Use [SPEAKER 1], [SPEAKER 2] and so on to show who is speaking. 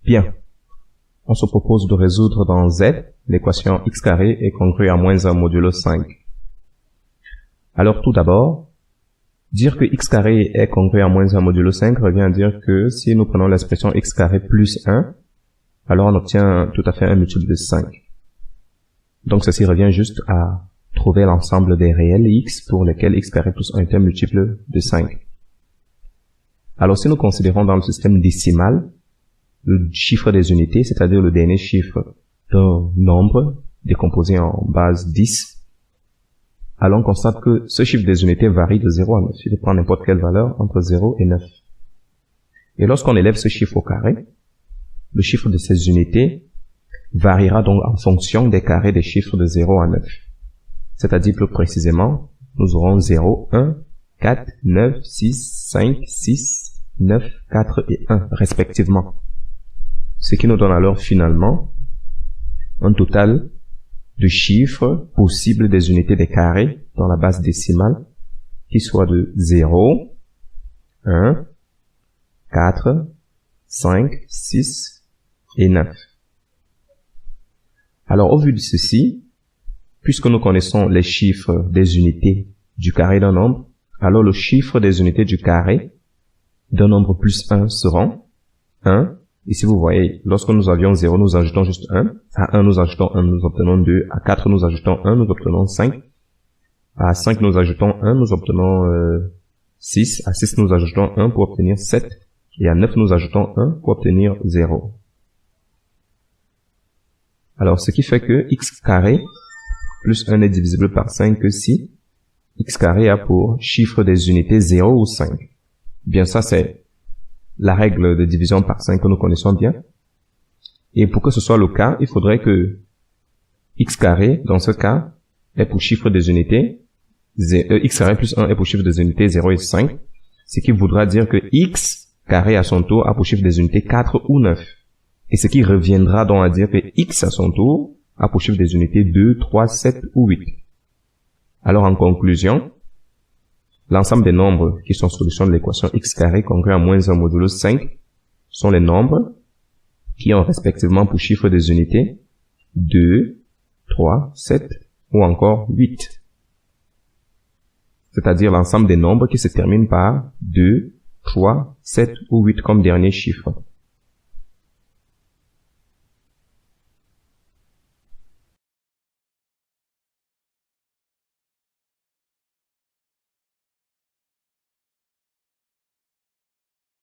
[SPEAKER 1] Bien. On se propose de résoudre dans Z l'équation x carré est congrue à moins 1 modulo 5. Alors tout d'abord, dire que x carré est congru à moins 1 modulo 5 revient à dire que si nous prenons l'expression x carré plus 1, alors on obtient tout à fait un multiple de 5. Donc ceci revient juste à trouver l'ensemble des réels x pour lesquels x carré plus 1 est un multiple de 5. Alors si nous considérons dans le système décimal le chiffre des unités, c'est-à-dire le dernier chiffre d'un nombre décomposé en base 10, alors on constate que ce chiffre des unités varie de 0 à 9. Il prend n'importe quelle valeur entre 0 et 9. Et lorsqu'on élève ce chiffre au carré, le chiffre de ces unités variera donc en fonction des carrés des chiffres de 0 à 9. C'est-à-dire plus précisément, nous aurons 0, 1, 4, 9, 6, 5, 6, 9, 4 et 1 respectivement. Ce qui nous donne alors finalement un total de chiffres possibles des unités des carrés dans la base décimale qui soit de 0, 1, 4, 5, 6 et 9. Alors au vu de ceci, puisque nous connaissons les chiffres des unités du carré d'un nombre, alors le chiffre des unités du carré d'un nombre plus 1 seront 1. Ici, vous voyez, lorsque nous avions 0, nous ajoutons juste 1. À 1, nous ajoutons 1, nous obtenons 2. À 4, nous ajoutons 1, nous obtenons 5. À 5, nous ajoutons 1, nous obtenons 6. À 6, nous ajoutons 1 pour obtenir 7. Et à 9, nous ajoutons 1 pour obtenir 0. Alors, ce qui fait que x carré plus 1 est divisible par 5 que si x carré a pour chiffre des unités 0 ou 5. Bien, ça, c'est la règle de division par 5 que nous connaissons bien. Et pour que ce soit le cas, il faudrait que x carré, dans ce cas, ait pour chiffre des unités, x carré plus 1 est pour chiffre des unités 0 et 5, ce qui voudra dire que x carré à son tour a pour chiffre des unités 4 ou 9. Et ce qui reviendra donc à dire que x à son tour a pour chiffre des unités 2, 3, 7 ou 8. Alors en conclusion, l'ensemble des nombres qui sont solution de l'équation x carré congrue à moins 1 modulo 5 sont les nombres qui ont respectivement pour chiffre des unités 2, 3, 7 ou encore 8. C'est-à-dire l'ensemble des nombres qui se terminent par 2, 3, 7 ou 8 comme dernier chiffre.